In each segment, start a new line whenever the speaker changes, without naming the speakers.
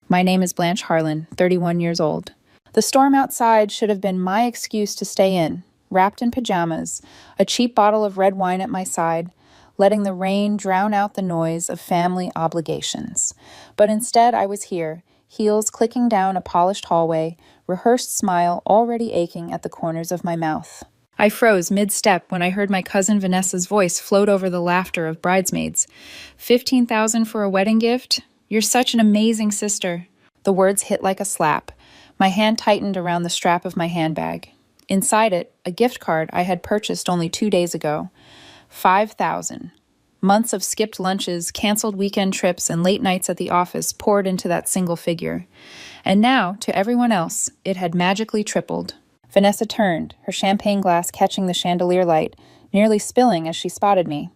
My name is Blanche Harlan, 31 years old. The storm outside should have been my excuse to stay in, wrapped in pajamas, a cheap bottle of red wine at my side, letting the rain drown out the noise of family obligations. But instead, I was here, heels clicking down a polished hallway, rehearsed smile already aching at the corners of my mouth. I froze mid-step when I heard my cousin Vanessa's voice float over the laughter of bridesmaids. 15,000 for a wedding gift? You're such an amazing sister. The words hit like a slap. My hand tightened around the strap of my handbag. Inside it, a gift card I had purchased only 2 days ago. 5,000. Months of skipped lunches, canceled weekend trips, and late nights at the office poured into that single figure. And now, to everyone else, it had magically tripled. Vanessa turned, her champagne glass catching the chandelier light, nearly spilling as she spotted me.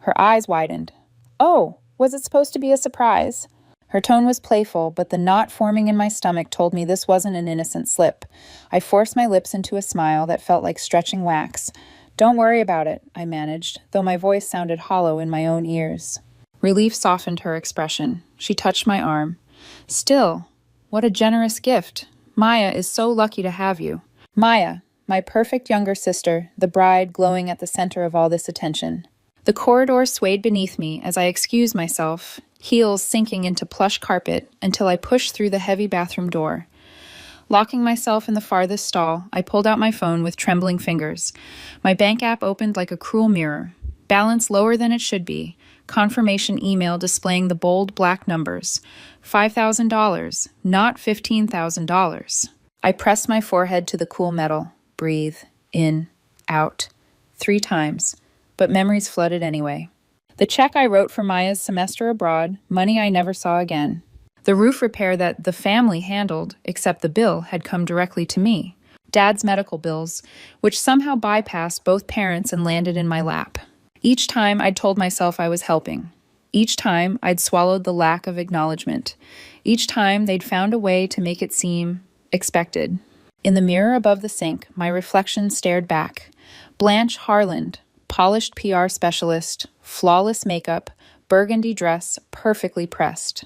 Her eyes widened. Oh, was it supposed to be a surprise? Her tone was playful, but the knot forming in my stomach told me this wasn't an innocent slip. I forced my lips into a smile that felt like stretching wax. Don't worry about it, I managed, though my voice sounded hollow in my own ears. Relief softened her expression. She touched my arm. Still, what a generous gift. Maya is so lucky to have you. Maya, my perfect younger sister, the bride glowing at the center of all this attention. The corridor swayed beneath me as I excused myself, heels sinking into plush carpet until I pushed through the heavy bathroom door. Locking myself in the farthest stall, I pulled out my phone with trembling fingers. My bank app opened like a cruel mirror. Balance lower than it should be. Confirmation email displaying the bold black numbers. $5,000, not $15,000. I pressed my forehead to the cool metal. Breathe. In. Out. 3 times. But memories flooded anyway. The check I wrote for Maya's semester abroad, money I never saw again. The roof repair that the family handled, except the bill, had come directly to me. Dad's medical bills, which somehow bypassed both parents and landed in my lap. Each time I'd told myself I was helping. Each time I'd swallowed the lack of acknowledgement. Each time they'd found a way to make it seem expected. In the mirror above the sink, my reflection stared back. Blanche Harlan, polished PR specialist, flawless makeup, burgundy dress, perfectly pressed.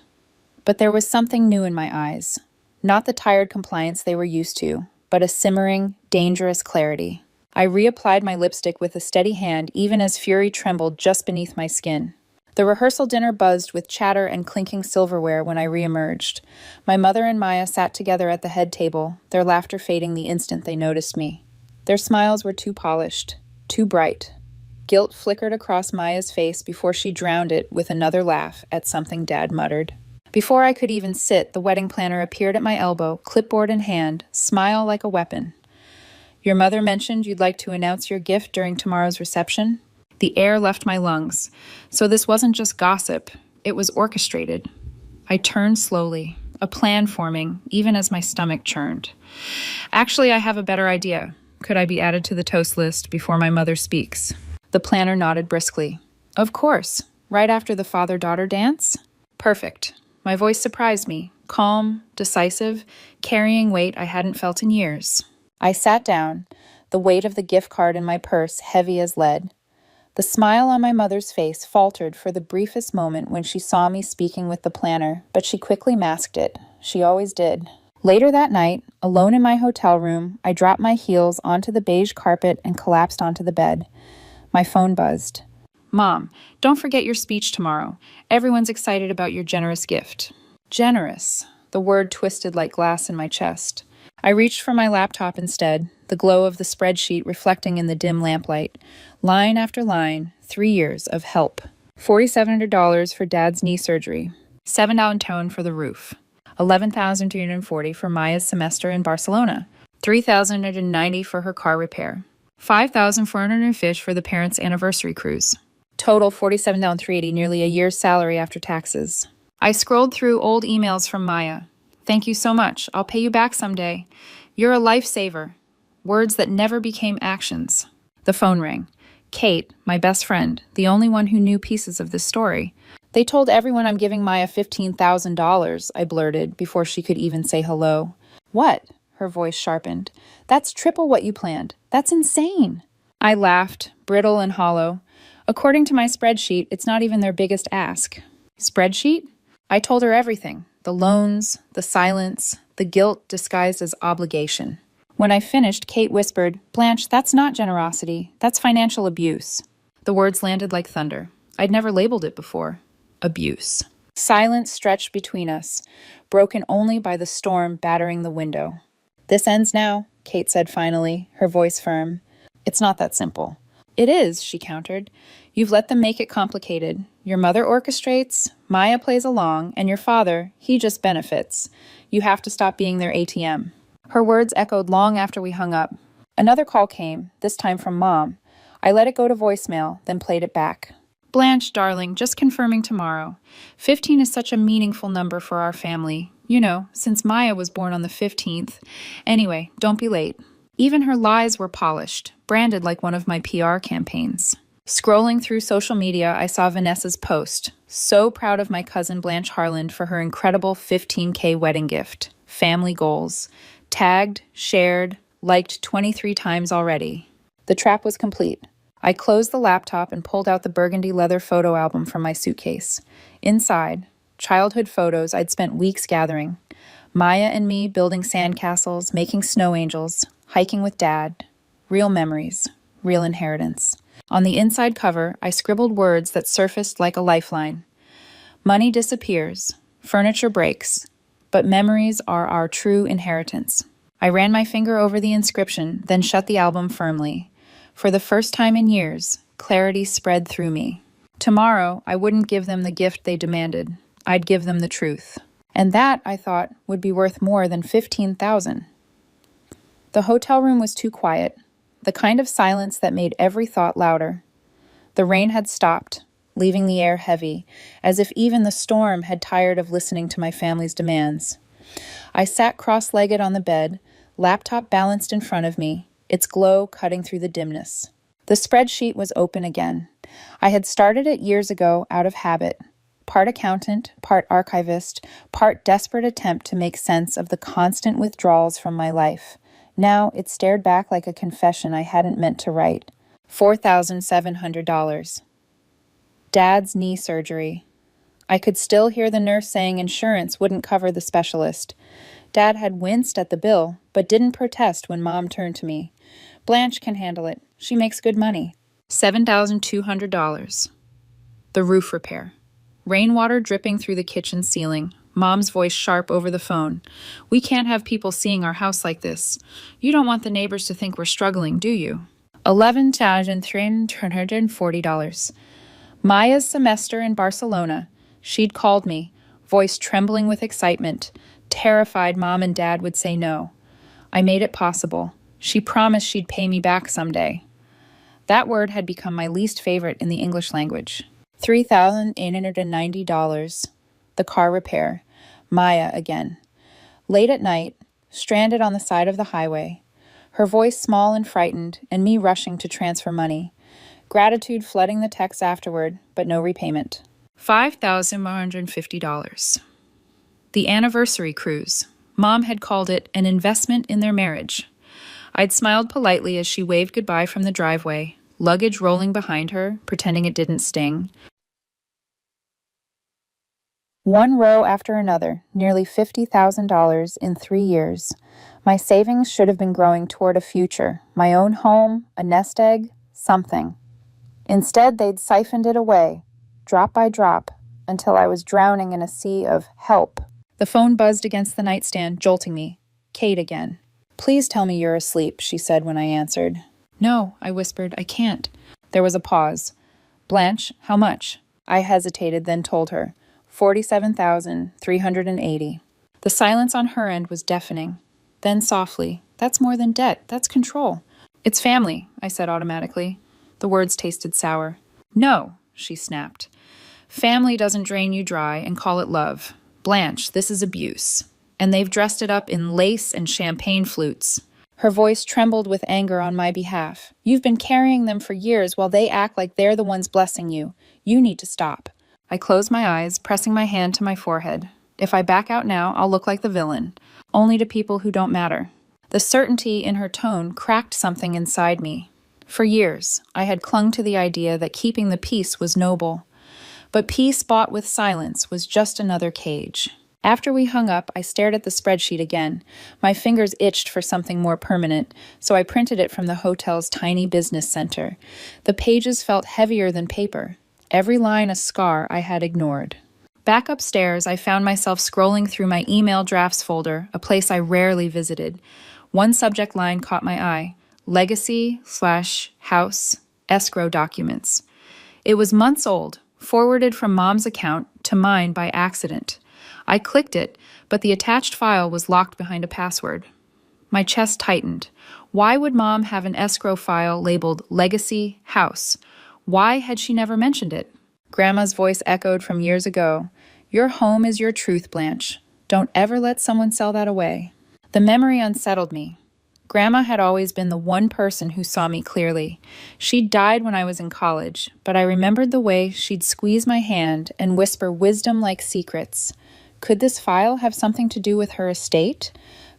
But there was something new in my eyes. Not the tired compliance they were used to, but a simmering, dangerous clarity. I reapplied my lipstick with a steady hand even as fury trembled just beneath my skin. The rehearsal dinner buzzed with chatter and clinking silverware when I reemerged. My mother and Maya sat together at the head table, their laughter fading the instant they noticed me. Their smiles were too polished, too bright. Guilt flickered across Maya's face before she drowned it with another laugh at something Dad muttered. Before I could even sit, the wedding planner appeared at my elbow, clipboard in hand, smile like a weapon. Your mother mentioned you'd like to announce your gift during tomorrow's reception? The air left my lungs. So this wasn't just gossip, it was orchestrated. I turned slowly, a plan forming, even as my stomach churned. Actually, I have a better idea. Could I be added to the toast list before my mother speaks? The planner nodded briskly. Of course. Right after the father-daughter dance? Perfect. My voice surprised me, calm, decisive, carrying weight I hadn't felt in years. I sat down, the weight of the gift card in my purse heavy as lead. The smile on my mother's face faltered for the briefest moment when she saw me speaking with the planner, but she quickly masked it. She always did. Later that night, alone in my hotel room, I dropped my heels onto the beige carpet and collapsed onto the bed. My phone buzzed. Mom, don't forget your speech tomorrow. Everyone's excited about your generous gift. Generous. The word twisted like glass in my chest. I reached for my laptop instead, the glow of the spreadsheet reflecting in the dim lamplight. Line after line, 3 years of help. $4,700 for Dad's knee surgery. $7 tone for the roof. $11,340 for Maya's semester in Barcelona. $3,090 for her car repair. $5,450 for the parents' anniversary cruise. Total $47,380, nearly a year's salary after taxes. I scrolled through old emails from Maya. Thank you so much. I'll pay you back someday. You're a lifesaver. Words that never became actions. The phone rang. Kate, my best friend, the only one who knew pieces of this story. They told everyone I'm giving Maya $15,000, I blurted before she could even say hello. What? Her voice sharpened. That's triple what you planned. That's insane. I laughed, brittle and hollow. According to my spreadsheet, it's not even their biggest ask. Spreadsheet? I told her everything: the loans, the silence, the guilt disguised as obligation. When I finished, Kate whispered, "Blanche, that's not generosity. That's financial abuse." The words landed like thunder. I'd never labeled it before. Abuse. Silence stretched between us, broken only by the storm battering the window. "This ends now," Kate said finally, her voice firm. "It's not that simple." "It is," she countered. "You've let them make it complicated. Your mother orchestrates, Maya plays along, and your father, he just benefits. You have to stop being their ATM." Her words echoed long after we hung up. Another call came, this time from Mom. I let it go to voicemail, then played it back. "Blanche, darling, just confirming tomorrow. 15 is such a meaningful number for our family. You know, since Maya was born on the 15th. Anyway, don't be late." Even her lies were polished, branded like one of my PR campaigns. Scrolling through social media, I saw Vanessa's post. So proud of my cousin Blanche Harland for her incredible $15K wedding gift. Family goals. Tagged, shared, liked 23 times already. The trap was complete. I closed the laptop and pulled out the burgundy leather photo album from my suitcase. Inside, childhood photos I'd spent weeks gathering. Maya and me building sandcastles, making snow angels, hiking with Dad. Real memories, real inheritance. On the inside cover, I scribbled words that surfaced like a lifeline. "Money disappears, furniture breaks, but memories are our true inheritance." I ran my finger over the inscription, then shut the album firmly. For the first time in years, clarity spread through me. Tomorrow, I wouldn't give them the gift they demanded. I'd give them the truth. And that, I thought, would be worth more than $15,000. The hotel room was too quiet, the kind of silence that made every thought louder. The rain had stopped, leaving the air heavy, as if even the storm had tired of listening to my family's demands. I sat cross-legged on the bed, laptop balanced in front of me, its glow cutting through the dimness. The spreadsheet was open again. I had started it years ago out of habit. Part accountant, part archivist, part desperate attempt to make sense of the constant withdrawals from my life. Now it stared back like a confession I hadn't meant to write. $4,700. Dad's knee surgery. I could still hear the nurse saying insurance wouldn't cover the specialist. Dad had winced at the bill, but didn't protest when Mom turned to me. "Blanche can handle it. She makes good money." $7,200. The roof repair. Rainwater dripping through the kitchen ceiling. Mom's voice sharp over the phone. "We can't have people seeing our house like this. You don't want the neighbors to think we're struggling, do you?" $11,340. Maya's semester in Barcelona. She'd called me, voice trembling with excitement, terrified Mom and Dad would say no. I made it possible. She promised she'd pay me back someday. That word had become my least favorite in the English language. $3,890. The car repair. Maya again. Late at night, stranded on the side of the highway. Her voice small and frightened, and me rushing to transfer money. Gratitude flooding the text afterward, but no repayment. $5,150. The anniversary cruise. Mom had called it an investment in their marriage. I'd smiled politely as she waved goodbye from the driveway, luggage rolling behind her, pretending it didn't sting. One row after another, nearly $50,000 in 3 years. My savings should have been growing toward a future, my own home, a nest egg, something. Instead, they'd siphoned it away, drop by drop, until I was drowning in a sea of help. The phone buzzed against the nightstand, jolting me. Kate again. "Please tell me you're asleep," she said when I answered. "No," I whispered, "I can't." There was a pause. "Blanche, how much?" I hesitated, then told her. $47,380. The silence on her end was deafening. Then softly, "That's more than debt, that's control." "It's family," I said automatically. The words tasted sour. "No," she snapped. "Family doesn't drain you dry and call it love. Blanche, this is abuse. And they've dressed it up in lace and champagne flutes." Her voice trembled with anger on my behalf. "You've been carrying them for years while they act like they're the ones blessing you. You need to stop." I closed my eyes, pressing my hand to my forehead. If I back out now, I'll look like the villain. Only to people who don't matter. The certainty in her tone cracked something inside me. For years, I had clung to the idea that keeping the peace was noble. But peace bought with silence was just another cage. After we hung up, I stared at the spreadsheet again. My fingers itched for something more permanent, so I printed it from the hotel's tiny business center. The pages felt heavier than paper, every line a scar I had ignored. Back upstairs, I found myself scrolling through my email drafts folder, a place I rarely visited. One subject line caught my eye: legacy/house escrow documents. It was months old, forwarded from Mom's account to mine by accident. I clicked it, but the attached file was locked behind a password. My chest tightened. Why would Mom have an escrow file labeled Legacy House? Why had she never mentioned it? Grandma's voice echoed from years ago. Your home is your truth, Blanche. Don't ever let someone sell that away. The memory unsettled me. Grandma had always been the one person who saw me clearly. She died when I was in college, but I remembered the way she'd squeeze my hand and whisper wisdom-like secrets. Could this file have something to do with her estate?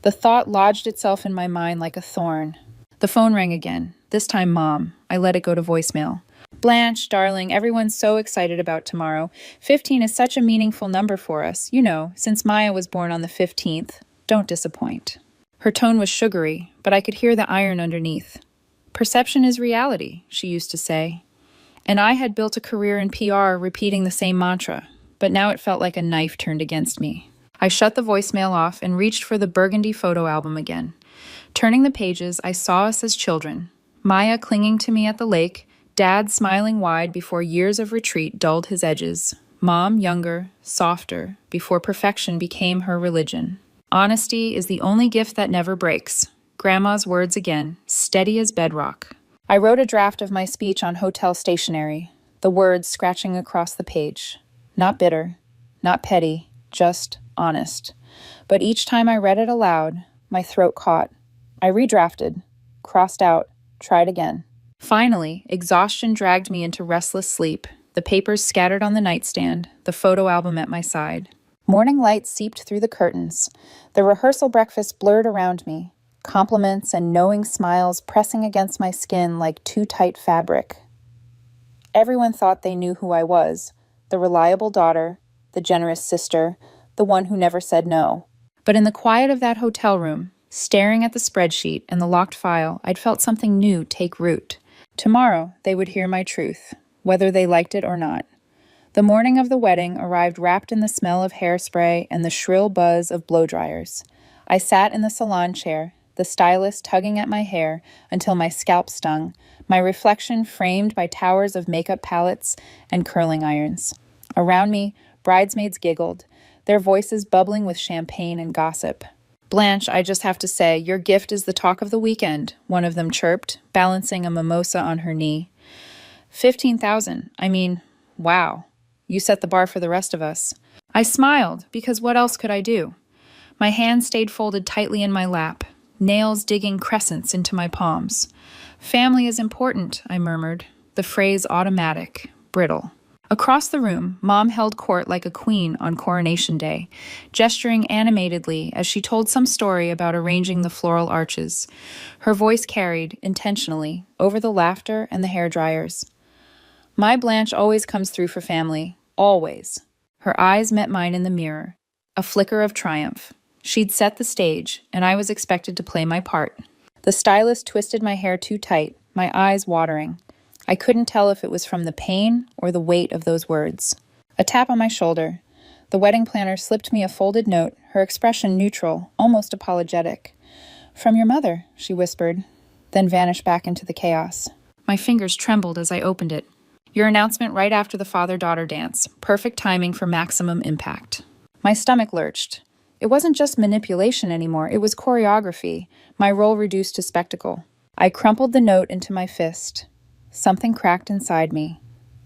The thought lodged itself in my mind like a thorn. The phone rang again, this time Mom. I let it go to voicemail. Blanche, darling, everyone's so excited about tomorrow. 15 is such a meaningful number for us, since Maya was born on the 15th. Don't disappoint. Her tone was sugary, but I could hear the iron underneath. Perception is reality, she used to say. And I had built a career in PR repeating the same mantra, but now it felt like a knife turned against me. I shut the voicemail off and reached for the burgundy photo album again. Turning the pages, I saw us as children. Maya clinging to me at the lake, Dad smiling wide before years of retreat dulled his edges. Mom younger, softer, before perfection became her religion. Honesty is the only gift that never breaks. Grandma's words again, steady as bedrock. I wrote a draft of my speech on hotel stationery, the words scratching across the page. Not bitter, not petty, just honest. But each time I read it aloud, my throat caught. I redrafted, crossed out, tried again. Finally, exhaustion dragged me into restless sleep, the papers scattered on the nightstand, the photo album at my side. Morning light seeped through the curtains. The rehearsal breakfast blurred around me, compliments and knowing smiles pressing against my skin like too tight fabric. Everyone thought they knew who I was, the reliable daughter, the generous sister, the one who never said no. But in the quiet of that hotel room, staring at the spreadsheet and the locked file, I'd felt something new take root. Tomorrow, they would hear my truth, whether they liked it or not. The morning of the wedding arrived wrapped in the smell of hairspray and the shrill buzz of blow dryers. I sat in the salon chair, the stylist tugging at my hair until my scalp stung, my reflection framed by towers of makeup palettes and curling irons. Around me, bridesmaids giggled, their voices bubbling with champagne and gossip. Blanche, I just have to say, your gift is the talk of the weekend, one of them chirped, balancing a mimosa on her knee. 15,000. Wow. You set the bar for the rest of us. I smiled, because what else could I do? My hand stayed folded tightly in my lap, nails digging crescents into my palms. Family is important, I murmured, the phrase automatic, brittle. Across the room, Mom held court like a queen on Coronation Day, gesturing animatedly as she told some story about arranging the floral arches. Her voice carried, intentionally, over the laughter and the hair dryers. My Blanche always comes through for family, always. Her eyes met mine in the mirror, a flicker of triumph. She'd set the stage, and I was expected to play my part. The stylist twisted my hair too tight, my eyes watering. I couldn't tell if it was from the pain or the weight of those words. A tap on my shoulder. The wedding planner slipped me a folded note, her expression neutral, almost apologetic. From your mother, she whispered, then vanished back into the chaos. My fingers trembled as I opened it. Your announcement right after the father-daughter dance. Perfect timing for maximum impact. My stomach lurched. It wasn't just manipulation anymore, it was choreography, my role reduced to spectacle. I crumpled the note into my fist. Something cracked inside me.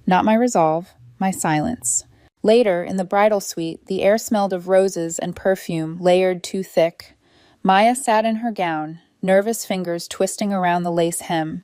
Not my resolve, my silence. Later, in the bridal suite, the air smelled of roses and perfume layered too thick. Maya sat in her gown, nervous fingers twisting around the lace hem.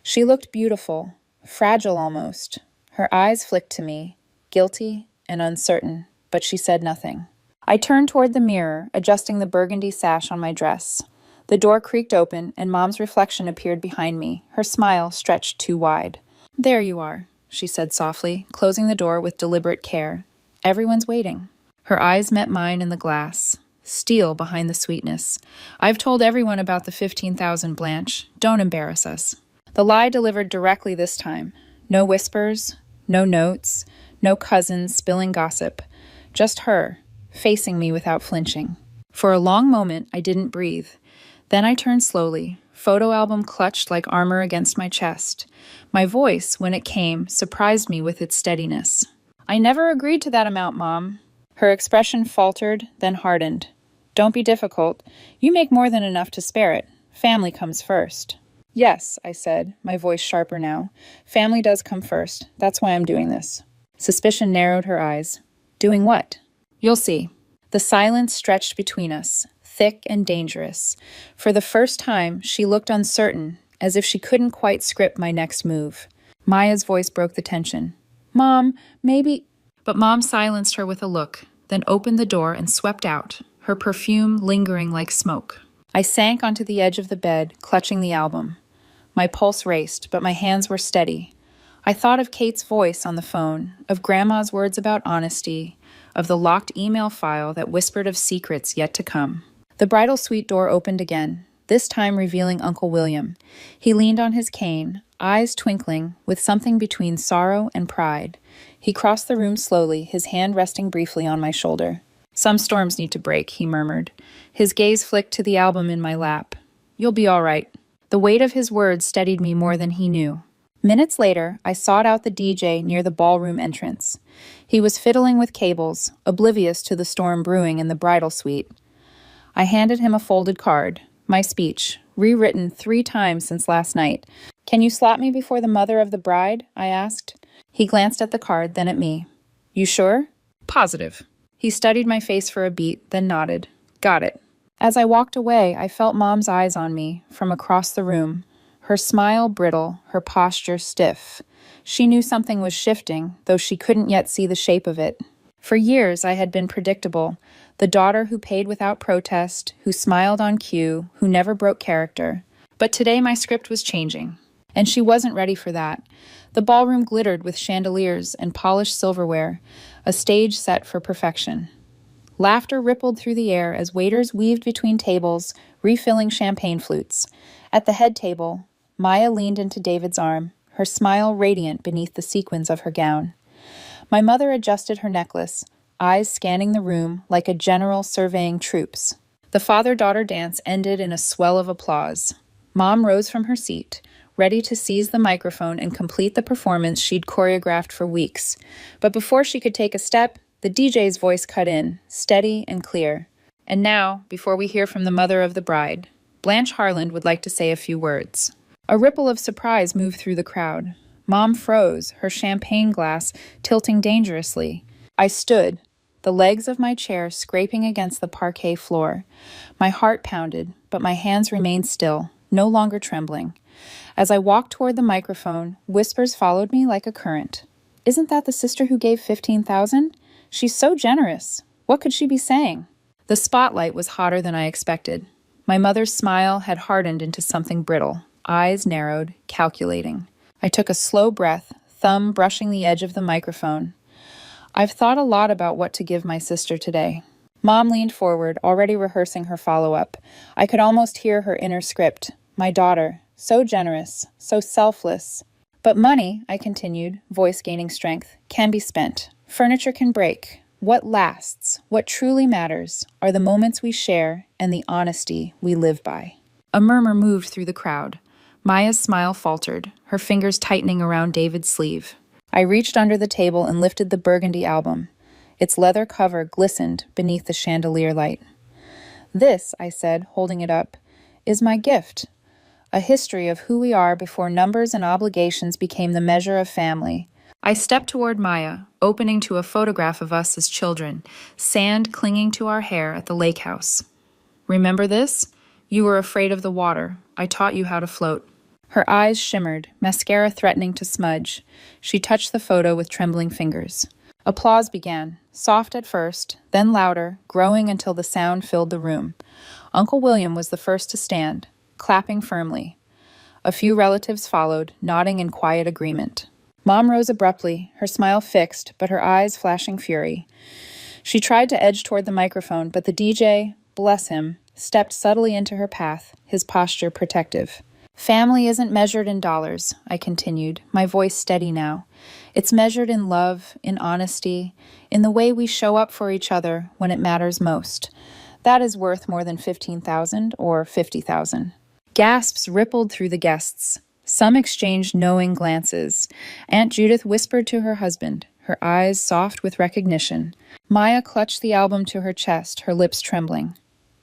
She looked beautiful, fragile almost. Her eyes flicked to me, guilty and uncertain, but she said nothing. I turned toward the mirror, adjusting the burgundy sash on my dress. The door creaked open, and Mom's reflection appeared behind me, her smile stretched too wide. There you are. she said softly, closing the door with deliberate care. Everyone's waiting. Her eyes met mine in the glass. Steel behind the sweetness. I've told everyone about the 15,000, Blanche. Don't embarrass us. The lie delivered directly this time. No whispers, no notes, no cousins spilling gossip. Just her, facing me without flinching. For a long moment, I didn't breathe. Then I turned slowly, photo album clutched like armor against my chest. My voice, when it came, surprised me with its steadiness. I never agreed to that amount, Mom. Her expression faltered, then hardened. Don't be difficult. You make more than enough to spare it. Family comes first. Yes, I said, my voice sharper now. Family does come first. That's why I'm doing this. Suspicion narrowed her eyes. Doing what? You'll see. The silence stretched between us, thick and dangerous. For the first time, she looked uncertain, as if she couldn't quite script my next move. Maya's voice broke the tension. Mom, maybe... But Mom silenced her with a look, then opened the door and swept out, her perfume lingering like smoke. I sank onto the edge of the bed, clutching the album. My pulse raced, but my hands were steady. I thought of Kate's voice on the phone, of Grandma's words about honesty, of the locked email file that whispered of secrets yet to come. The bridal suite door opened again, this time revealing Uncle William. He leaned on his cane, eyes twinkling, with something between sorrow and pride. He crossed the room slowly, his hand resting briefly on my shoulder. Some storms need to break, he murmured. His gaze flicked to the album in my lap. You'll be all right. The weight of his words steadied me more than he knew. Minutes later, I sought out the DJ near the ballroom entrance. He was fiddling with cables, oblivious to the storm brewing in the bridal suite. I handed him a folded card, my speech, rewritten 3 times since last night. Can you slap me before the mother of the bride? I asked. He glanced at the card, then at me. You sure? Positive. He studied my face for a beat, then nodded. Got it. As I walked away, I felt Mom's eyes on me, from across the room. Her smile brittle, her posture stiff. She knew something was shifting, though she couldn't yet see the shape of it. For years I had been predictable, the daughter who paid without protest, who smiled on cue, who never broke character. But today my script was changing, and she wasn't ready for that. The ballroom glittered with chandeliers and polished silverware, a stage set for perfection. Laughter rippled through the air as waiters weaved between tables, refilling champagne flutes. At the head table, Maya leaned into David's arm, her smile radiant beneath the sequins of her gown. My mother adjusted her necklace, eyes scanning the room like a general surveying troops. The father-daughter dance ended in a swell of applause. Mom rose from her seat, ready to seize the microphone and complete the performance she'd choreographed for weeks. But before she could take a step, the DJ's voice cut in, steady and clear. And now, before we hear from the mother of the bride, Blanche Harland would like to say a few words. A ripple of surprise moved through the crowd. Mom froze, her champagne glass tilting dangerously. I stood, the legs of my chair scraping against the parquet floor. My heart pounded, but my hands remained still, no longer trembling. As I walked toward the microphone, whispers followed me like a current. Isn't that the sister who gave 15,000? She's so generous. What could she be saying? The spotlight was hotter than I expected. My mother's smile had hardened into something brittle, eyes narrowed, calculating. I took a slow breath, thumb brushing the edge of the microphone. I've thought a lot about what to give my sister today. Mom leaned forward, already rehearsing her follow-up. I could almost hear her inner script. My daughter, so generous, so selfless. But money, I continued, voice gaining strength, can be spent. Furniture can break. What lasts, what truly matters, are the moments we share and the honesty we live by. A murmur moved through the crowd. Maya's smile faltered, her fingers tightening around David's sleeve. I reached under the table and lifted the burgundy album. Its leather cover glistened beneath the chandelier light. This, I said, holding it up, is my gift. A history of who we are before numbers and obligations became the measure of family. I stepped toward Maya, opening to a photograph of us as children, sand clinging to our hair at the lake house. Remember this? You were afraid of the water. I taught you how to float. Her eyes shimmered, mascara threatening to smudge. She touched the photo with trembling fingers. Applause began, soft at first, then louder, growing until the sound filled the room. Uncle William was the first to stand, clapping firmly. A few relatives followed, nodding in quiet agreement. Mom rose abruptly, her smile fixed, but her eyes flashing fury. She tried to edge toward the microphone, but the DJ, bless him, stepped subtly into her path, his posture protective. Family isn't measured in dollars, I continued, my voice steady now. It's measured in love, in honesty, in the way we show up for each other when it matters most. That is worth more than 15,000 or 50,000. Gasps rippled through the guests. Some exchanged knowing glances. Aunt Judith whispered to her husband, her eyes soft with recognition. Maya clutched the album to her chest, her lips trembling.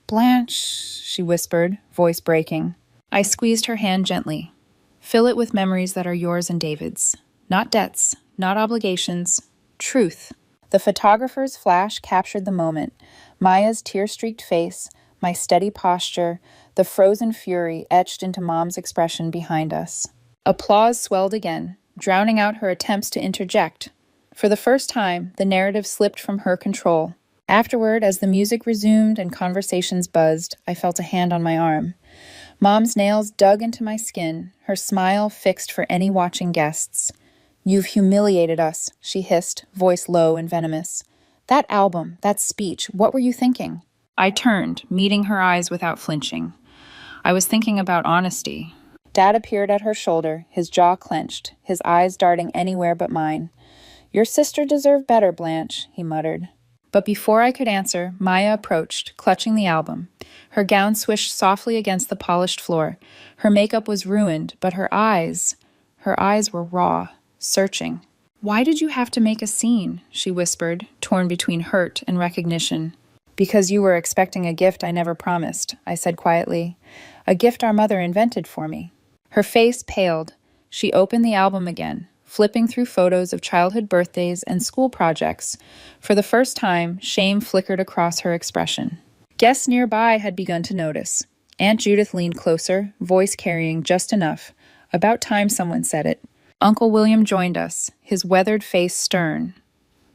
"Blanche," she whispered, voice breaking. I squeezed her hand gently. "Fill it with memories that are yours and David's. Not debts, not obligations. Truth." The photographer's flash captured the moment. Maya's tear-streaked face, my steady posture, the frozen fury etched into Mom's expression behind us. Applause swelled again, drowning out her attempts to interject. For the first time, the narrative slipped from her control. Afterward, as the music resumed and conversations buzzed, I felt a hand on my arm. Mom's nails dug into my skin, her smile fixed for any watching guests. "You've humiliated us," she hissed, voice low and venomous. "That album, that speech, what were you thinking?" I turned, meeting her eyes without flinching. I was thinking about honesty. Dad appeared at her shoulder, his jaw clenched, his eyes darting anywhere but mine. "Your sister deserved better, Blanche," he muttered. But before I could answer, Maya approached, clutching the album. Her gown swished softly against the polished floor. Her makeup was ruined, but her eyes were raw, searching. "Why did you have to make a scene?" she whispered, torn between hurt and recognition. "Because you were expecting a gift I never promised," I said quietly. "A gift our mother invented for me." Her face paled. She opened the album again, flipping through photos of childhood birthdays and school projects. For the first time, shame flickered across her expression. Guests nearby had begun to notice. Aunt Judith leaned closer, voice carrying just enough. About time someone said it. Uncle William joined us, his weathered face stern.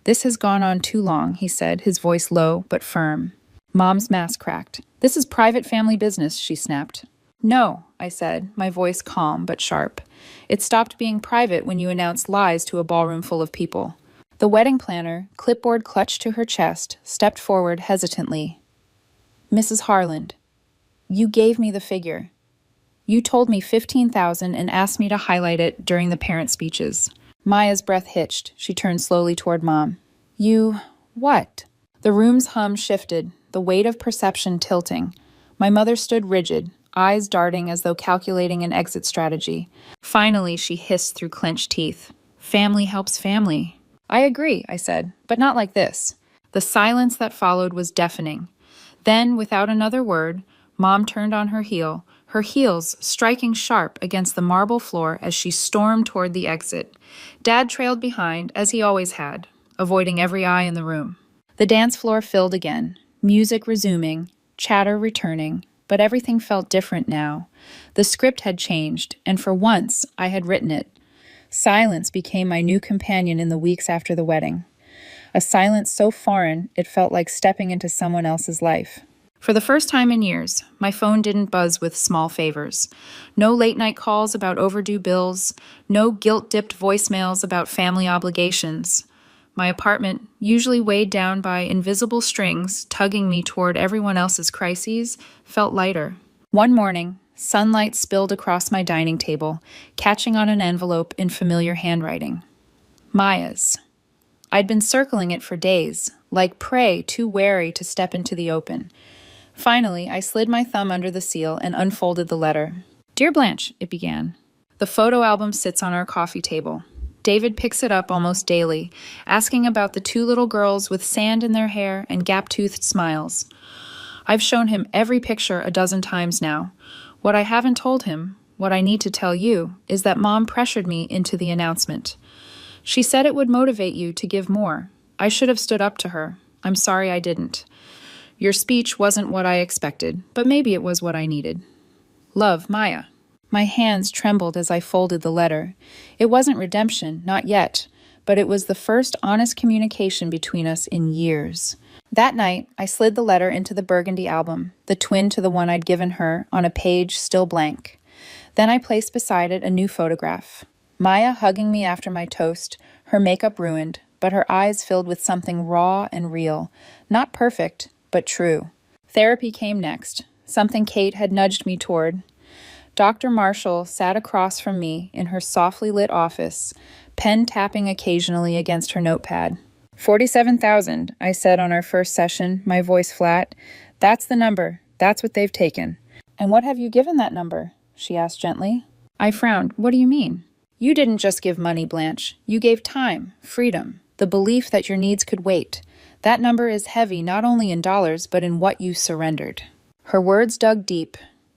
"This has gone on too long," he said, his voice low but firm. Mom's mask cracked. "This is private family business," she snapped. "No," I said, my voice calm but sharp. "It stopped being private when you announced lies to a ballroom full of people." The wedding planner, clipboard clutched to her chest, stepped forward hesitantly. "Mrs. Harland, you gave me the figure. You told me 15,000 and asked me to highlight it during the parent speeches." Maya's breath hitched. She turned slowly toward Mom. "You... what?" The room's hum shifted, the weight of perception tilting. My mother stood rigid, eyes darting as though calculating an exit strategy. Finally, she hissed through clenched teeth. "Family helps family." "I agree," I said, "but not like this." The silence that followed was deafening. Then, without another word, Mom turned on her heel, her heels striking sharp against the marble floor as she stormed toward the exit. Dad trailed behind, as he always had, avoiding every eye in the room. The dance floor filled again, music resuming, chatter returning, but everything felt different now. The script had changed, and for once, I had written it. Silence became my new companion in the weeks after the wedding. A silence so foreign, it felt like stepping into someone else's life. For the first time in years, my phone didn't buzz with small favors. No late-night calls about overdue bills, no guilt-dipped voicemails about family obligations. My apartment, usually weighed down by invisible strings tugging me toward everyone else's crises, felt lighter. One morning, sunlight spilled across my dining table, catching on an envelope in familiar handwriting. Maya's. I'd been circling it for days, like prey too wary to step into the open. Finally, I slid my thumb under the seal and unfolded the letter. "Dear Blanche," it began. The photo album sits on our coffee table. David picks it up almost daily, asking about the two little girls with sand in their hair and gap-toothed smiles. I've shown him every picture a dozen times now. What I haven't told him, what I need to tell you, is that Mom pressured me into the announcement. She said it would motivate you to give more. I should have stood up to her. I'm sorry I didn't. Your speech wasn't what I expected, but maybe it was what I needed. Love, Maya. My hands trembled as I folded the letter. It wasn't redemption, not yet, but it was the first honest communication between us in years. That night, I slid the letter into the burgundy album, the twin to the one I'd given her, on a page still blank. Then I placed beside it a new photograph. Maya hugging me after my toast, her makeup ruined, but her eyes filled with something raw and real. Not perfect, but true. Therapy came next, something Kate had nudged me toward. Dr. Marshall sat across from me in her softly lit office, pen tapping occasionally against her notepad. 47,000, I said on our first session, my voice flat. That's the number. That's what they've taken. And what have you given that number? She asked gently. I frowned. What do you mean? You didn't just give money, Blanche. You gave time, freedom, the belief that your needs could wait. That number is heavy not only in dollars, but in what you surrendered. Her words dug deep,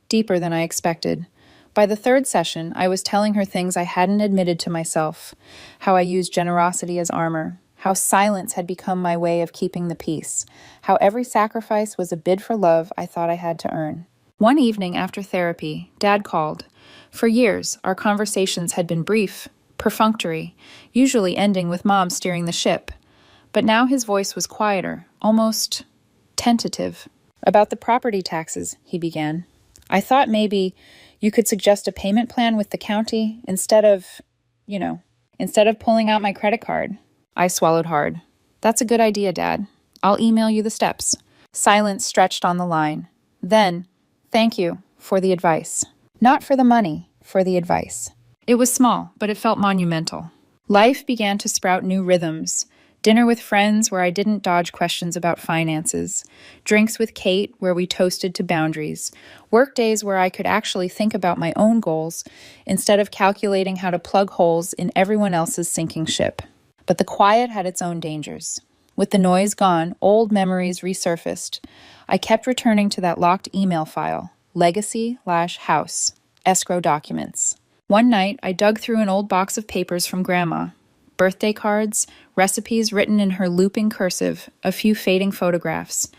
deeper than I expected. By the third session, I was telling her things I hadn't admitted to myself, how I used generosity as armor, how silence had become my way of keeping the peace, how every sacrifice was a bid for love I thought I had to earn. One evening after therapy, Dad called. For years, our conversations had been brief, perfunctory, usually ending with Mom steering the ship. But now his voice was quieter, almost tentative. About the property taxes, he began. I thought maybe you could suggest a payment plan with the county instead of pulling out my credit card. I swallowed hard. That's a good idea, Dad. I'll email you the steps. Silence stretched on the line. Then, thank you for the advice. Not for the money, for the advice. It was small, but it felt monumental. Life began to sprout new rhythms. Dinner with friends where I didn't dodge questions about finances. Drinks with Kate where we toasted to boundaries. Work days where I could actually think about my own goals instead of calculating how to plug holes in everyone else's sinking ship. But the quiet had its own dangers. With the noise gone, old memories resurfaced. I kept returning to that locked email file, legacy/house, escrow documents. One night, I dug through an old box of papers from Grandma. Birthday cards, recipes written in her looping cursive, a few fading photographs.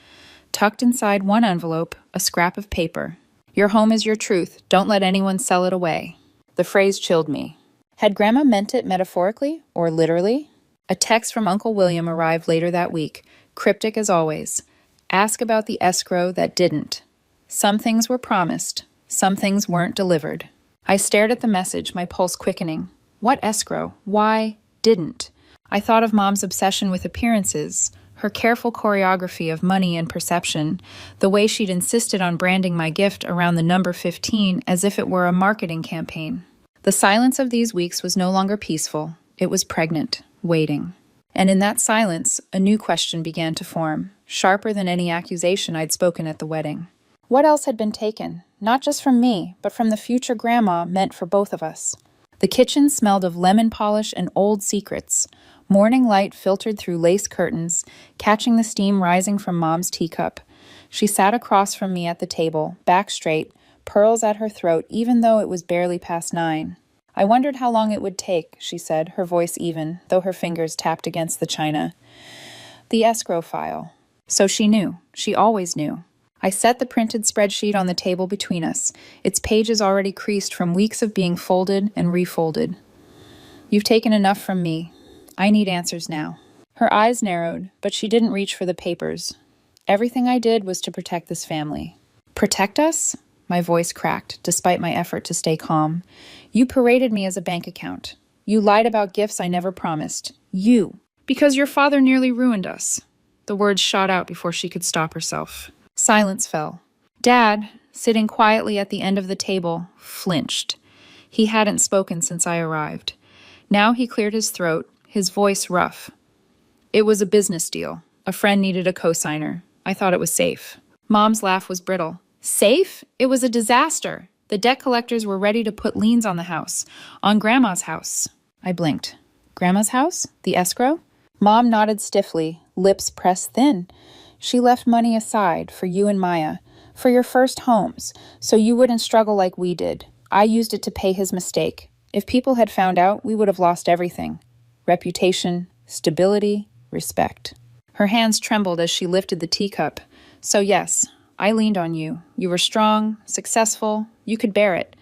Tucked inside one envelope, a scrap of paper. Your home is your truth. Don't let anyone sell it away. The phrase chilled me. Had Grandma meant it metaphorically or literally? A text from Uncle William arrived later that week, cryptic as always. Ask about the escrow that didn't. Some things were promised, some things weren't delivered. I stared at the message, my pulse quickening. What escrow? Why didn't? I thought of Mom's obsession with appearances, her careful choreography of money and perception, the way she'd insisted on branding my gift around the number 15 as if it were a marketing campaign. The silence of these weeks was no longer peaceful. It was pregnant, waiting. And in that silence, a new question began to form, sharper than any accusation I'd spoken at the wedding. What else had been taken? Not just from me, but from the future Grandma meant for both of us. The kitchen smelled of lemon polish and old secrets. Morning light filtered through lace curtains, catching the steam rising from Mom's teacup. She sat across from me at the table, back straight, pearls at her throat even though it was barely past 9. I wondered how long it would take, she said, her voice even, though her fingers tapped against the china. The escrow file. So she knew. She always knew. I set the printed spreadsheet on the table between us, its pages already creased from weeks of being folded and refolded. You've taken enough from me. I need answers now. Her eyes narrowed, but she didn't reach for the papers. Everything I did was to protect this family. Protect us? My voice cracked, despite my effort to stay calm. You paraded me as a bank account. You lied about gifts I never promised. You. Because your father nearly ruined us. The words shot out before she could stop herself. Silence fell. Dad, sitting quietly at the end of the table, flinched. He hadn't spoken since I arrived. Now he cleared his throat, his voice rough. It was a business deal. A friend needed a cosigner. I thought it was safe. Mom's laugh was brittle. Safe? It was a disaster. The debt collectors were ready to put liens on the house. On Grandma's house. I blinked. Grandma's house? The escrow? Mom nodded stiffly, lips pressed thin. She left money aside for you and Maya, for your first homes, so you wouldn't struggle like we did. I used it to pay his mistake. If people had found out, we would have lost everything. Reputation, stability, respect. Her hands trembled as she lifted the teacup. So yes, I leaned on you. You were strong, successful. You could bear it.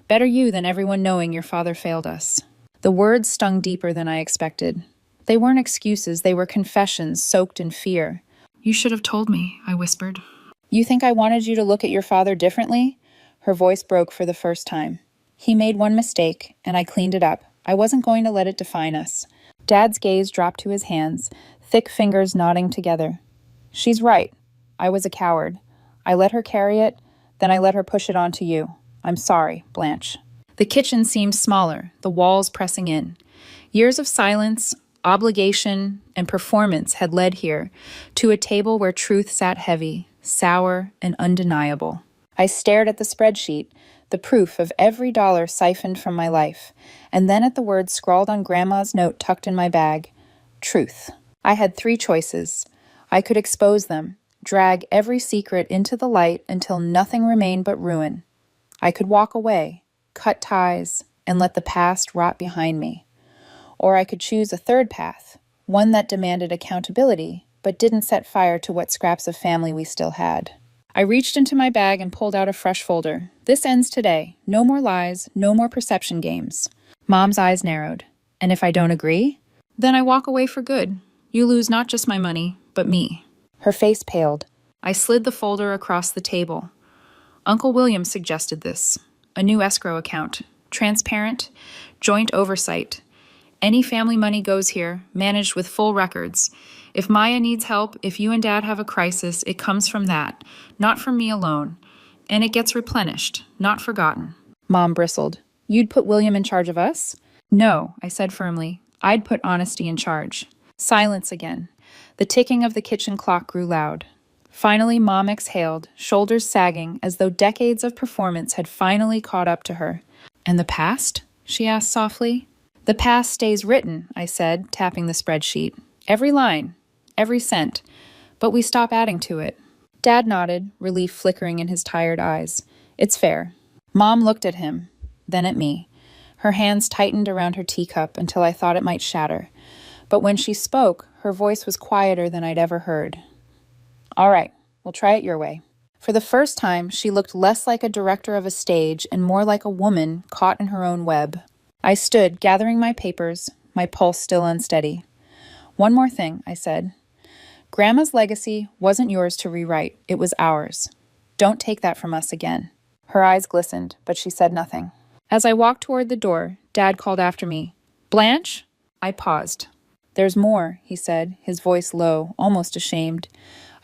Better you than everyone knowing your father failed us. The words stung deeper than I expected. They weren't excuses, they were confessions soaked in fear. You should have told me, I whispered. You think I wanted you to look at your father differently? Her voice broke for the first time. He made one mistake, and I cleaned it up. I wasn't going to let it define us. Dad's gaze dropped to his hands, thick fingers knotting together. She's right. I was a coward. I let her carry it, then I let her push it onto you. I'm sorry, Blanche. The kitchen seemed smaller, the walls pressing in. Years of silence, obligation, and performance had led here to a table where truth sat heavy, sour, and undeniable. I stared at the spreadsheet, the proof of every dollar siphoned from my life, and then at the words scrawled on Grandma's note tucked in my bag. Truth. I had 3 choices. I could expose them, drag every secret into the light until nothing remained but ruin. I could walk away, cut ties, and let the past rot behind me. Or I could choose a third path, one that demanded accountability, but didn't set fire to what scraps of family we still had. I reached into my bag and pulled out a fresh folder. This ends today. No more lies, no more perception games. Mom's eyes narrowed. And if I don't agree? Then I walk away for good. You lose not just my money, but me. Her face paled. I slid the folder across the table. Uncle William suggested this. A new escrow account. Transparent, joint oversight. Any family money goes here, managed with full records. If Maya needs help, if you and Dad have a crisis, it comes from that, not from me alone. And it gets replenished, not forgotten. Mom bristled. You'd put William in charge of us? No, I said firmly. I'd put honesty in charge. Silence again. The ticking of the kitchen clock grew loud. Finally, Mom exhaled, shoulders sagging, as though decades of performance had finally caught up to her. And the past? She asked softly. The past stays written, I said, tapping the spreadsheet. Every line, every cent. But we stop adding to it. Dad nodded, relief flickering in his tired eyes. It's fair. Mom looked at him, then at me. Her hands tightened around her teacup until I thought it might shatter. But when she spoke, her voice was quieter than I'd ever heard. All right, we'll try it your way. For the first time, she looked less like a director of a stage and more like a woman caught in her own web. I stood, gathering my papers, my pulse still unsteady. One more thing, I said. Grandma's legacy wasn't yours to rewrite. It was ours. Don't take that from us again. Her eyes glistened, but she said nothing. As I walked toward the door, Dad called after me. Blanche? I paused. There's more, he said, his voice low, almost ashamed.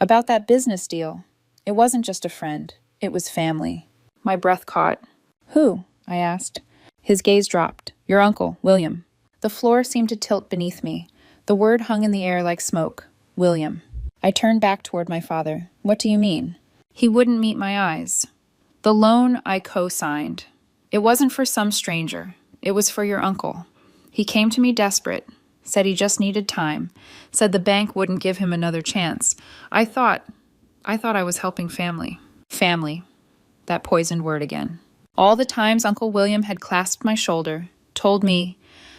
About that business deal. It wasn't just a friend. It was family. My breath caught. Who? I asked. His gaze dropped. Your uncle, William. The floor seemed to tilt beneath me. The word hung in the air like smoke. William. I turned back toward my father. What do you mean? He wouldn't meet my eyes. The loan I co-signed. It wasn't for some stranger. It was for your uncle. He came to me desperate. Said he just needed time. Said the bank wouldn't give him another chance. I thought I was helping family. Family. That poisoned word again. All the times Uncle William had clasped my shoulder, told me,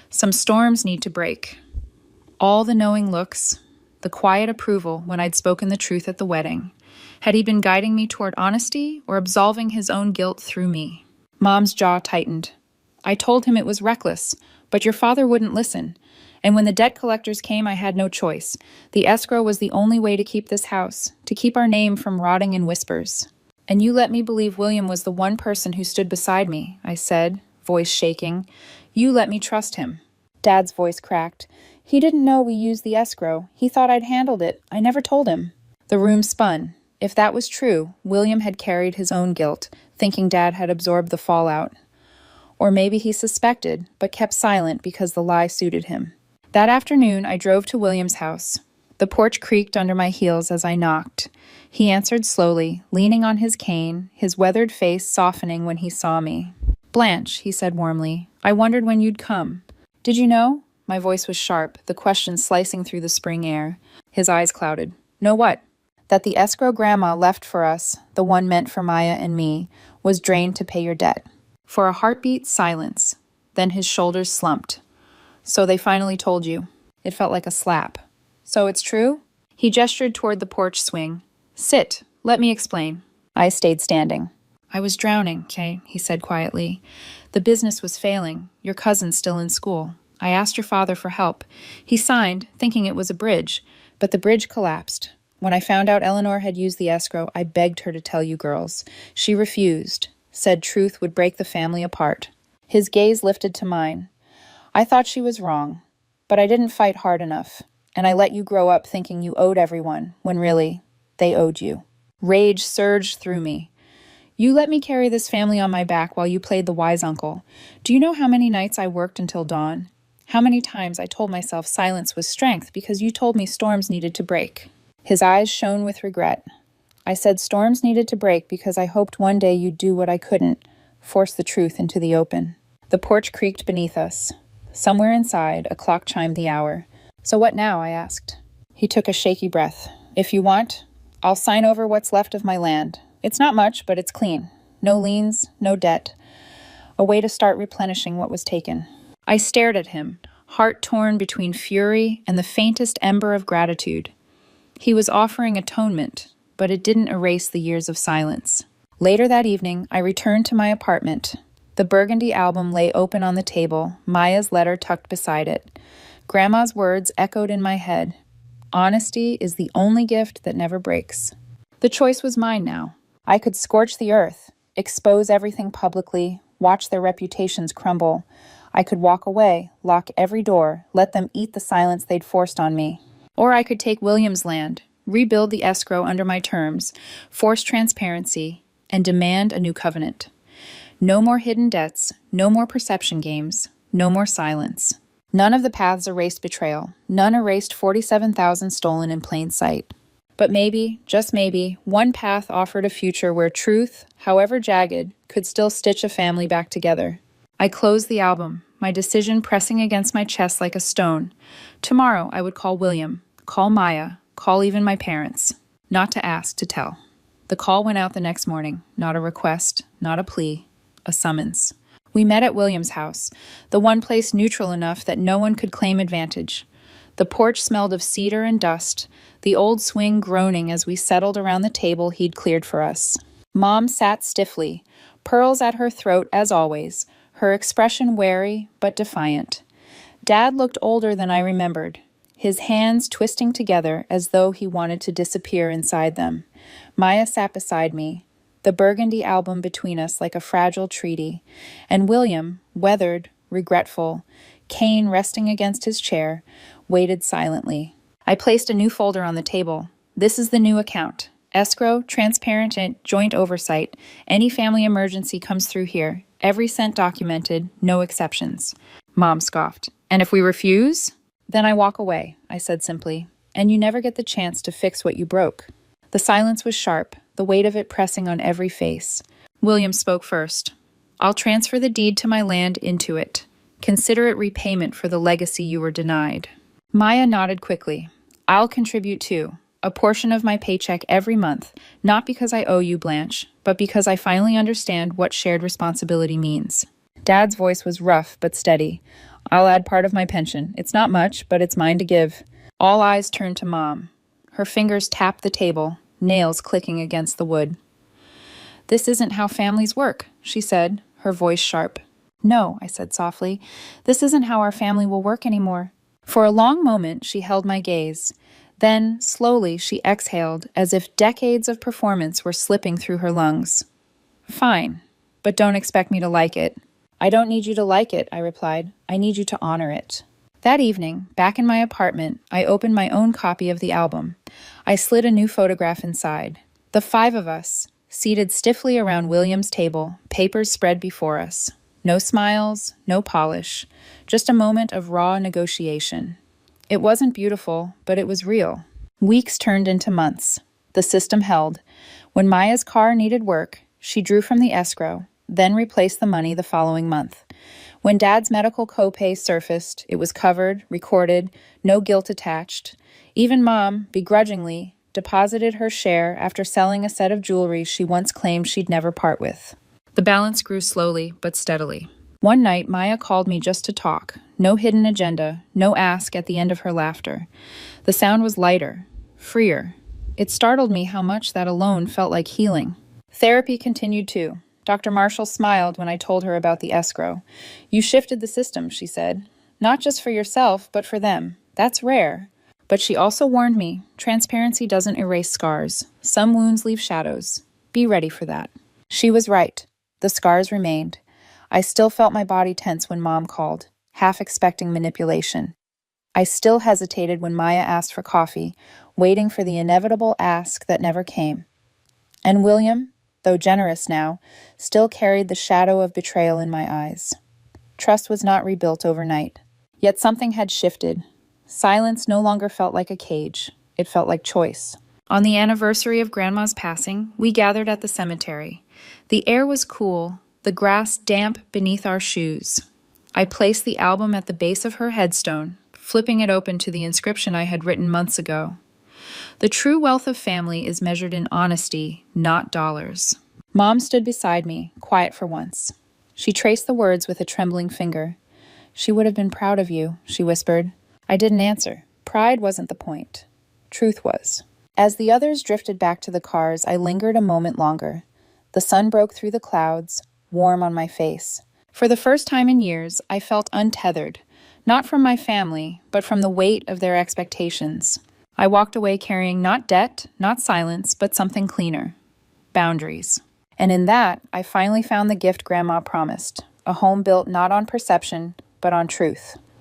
some storms need to break. All the knowing looks, the quiet approval when I'd spoken the truth at the wedding. Had he been guiding me toward honesty or absolving his own guilt through me? Mom's jaw tightened. I told him it was reckless, but your father wouldn't listen. And when the debt collectors came, I had no choice. The escrow was the only way to keep this house, to keep our name from rotting in whispers. And you let me believe William was the one person who stood beside me, I said, voice shaking. You let me trust him. Dad's voice cracked. He didn't know we used the escrow. He thought I'd handled it. I never told him. The room spun. If that was true, William had carried his own guilt, thinking Dad had absorbed the fallout. Or maybe he suspected, but kept silent because the lie suited him. That afternoon, I drove to William's house. The porch creaked under my heels as I knocked. He answered slowly, leaning on his cane, his weathered face softening when he saw me. Blanche, he said warmly, I wondered when you'd come. Did you know? My voice was sharp, the question slicing through the spring air. His eyes clouded. Know what? That the escrow Grandma left for us, the one meant for Maya and me, was drained to pay your debt. For a heartbeat, silence. Then his shoulders slumped. So they finally told you. It felt like a slap. So it's true? He gestured toward the porch swing. Sit. Let me explain. I stayed standing. I was drowning, Kay, he said quietly. The business was failing. Your cousin's still in school. I asked your father for help. He signed, thinking it was a bridge, but the bridge collapsed. When I found out Eleanor had used the escrow, I begged her to tell you girls. She refused, said truth would break the family apart. His gaze lifted to mine. I thought she was wrong, but I didn't fight hard enough, and I let you grow up thinking you owed everyone, when really, they owed you. Rage surged through me. You let me carry this family on my back while you played the wise uncle. Do you know how many nights I worked until dawn? How many times I told myself silence was strength because you told me storms needed to break? His eyes shone with regret. I said storms needed to break because I hoped one day you'd do what I couldn't, force the truth into the open. The porch creaked beneath us. Somewhere inside, a clock chimed the hour. So what now? I asked. He took a shaky breath. If you want, I'll sign over what's left of my land. It's not much, but it's clean. No liens, no debt. A way to start replenishing what was taken. I stared at him, heart torn between fury and the faintest ember of gratitude. He was offering atonement, but it didn't erase the years of silence. Later that evening, I returned to my apartment. The burgundy album lay open on the table, Maya's letter tucked beside it. Grandma's words echoed in my head. Honesty is the only gift that never breaks. The choice was mine now. I could scorch the earth, expose everything publicly, watch their reputations crumble. I could walk away, lock every door, let them eat the silence they'd forced on me. Or I could take William's land, rebuild the escrow under my terms, force transparency, and demand a new covenant. No more hidden debts, no more perception games, no more silence. None of the paths erased betrayal. None erased 47,000 stolen in plain sight. But maybe, just maybe, one path offered a future where truth, however jagged, could still stitch a family back together. I closed the album, my decision pressing against my chest like a stone. Tomorrow I would call William, call Maya, call even my parents. Not to ask, to tell. The call went out the next morning. Not a request, not a plea, a summons. We met at William's house, the one place neutral enough that no one could claim advantage. The porch smelled of cedar and dust, the old swing groaning as we settled around the table he'd cleared for us. Mom sat stiffly, pearls at her throat as always, her expression wary but defiant. Dad looked older than I remembered, his hands twisting together as though he wanted to disappear inside them. Maya sat beside me, the burgundy album between us like a fragile treaty, and William, weathered, regretful, cane resting against his chair, waited silently. I placed a new folder on the table. This is the new account. Escrow, transparent, and joint oversight. Any family emergency comes through here. Every cent documented, no exceptions. Mom scoffed. And if we refuse? Then I walk away, I said simply, and you never get the chance to fix what you broke. The silence was sharp, the weight of it pressing on every face. William spoke first. I'll transfer the deed to my land into it. Consider it repayment for the legacy you were denied. Maya nodded quickly. I'll contribute too, a portion of my paycheck every month, not because I owe you, Blanche, but because I finally understand what shared responsibility means. Dad's voice was rough but steady. I'll add part of my pension. It's not much, but it's mine to give. All eyes turned to Mom. Her fingers tapped the table, nails clicking against the wood. This isn't how families work, she said, her voice sharp. No, I said softly. This isn't how our family will work anymore. For a long moment, she held my gaze. Then, slowly, she exhaled, as if decades of performance were slipping through her lungs. Fine, but don't expect me to like it. I don't need you to like it, I replied. I need you to honor it. That evening, back in my apartment, I opened my own copy of the album. I slid a new photograph inside. The 5 of us, seated stiffly around William's table, papers spread before us. No smiles, no polish, just a moment of raw negotiation. It wasn't beautiful, but it was real. Weeks turned into months. The system held. When Maya's car needed work, she drew from the escrow, then replaced the money the following month. When Dad's medical copay surfaced, it was covered, recorded, no guilt attached. Even Mom, begrudgingly, deposited her share after selling a set of jewelry she once claimed she'd never part with. The balance grew slowly but steadily. One night, Maya called me just to talk. No hidden agenda, no ask at the end of her laughter. The sound was lighter, freer. It startled me how much that alone felt like healing. Therapy continued too. Dr. Marshall smiled when I told her about the escrow. You shifted the system, she said. Not just for yourself, but for them. That's rare. But she also warned me, transparency doesn't erase scars. Some wounds leave shadows. Be ready for that. She was right. The scars remained. I still felt my body tense when Mom called. half expecting manipulation. I still hesitated when Maya asked for coffee, waiting for the inevitable ask that never came. And William, though generous now, still carried the shadow of betrayal in my eyes. Trust was not rebuilt overnight. Yet something had shifted. Silence no longer felt like a cage. It felt like choice. On the anniversary of Grandma's passing, we gathered at the cemetery. The air was cool, the grass damp beneath our shoes. I placed the album at the base of her headstone, flipping it open to the inscription I had written months ago. The true wealth of family is measured in honesty, not dollars. Mom stood beside me, quiet for once. She traced the words with a trembling finger. "She would have been proud of you," she whispered. I didn't answer. Pride wasn't the point. Truth was. As the others drifted back to the cars, I lingered a moment longer. The sun broke through the clouds, warm on my face. For the first time in years, I felt untethered, not from my family, but from the weight of their expectations. I walked away carrying not debt, not silence, but something cleaner. Boundaries. And in that, I finally found the gift Grandma promised, a home built not on perception, but on truth.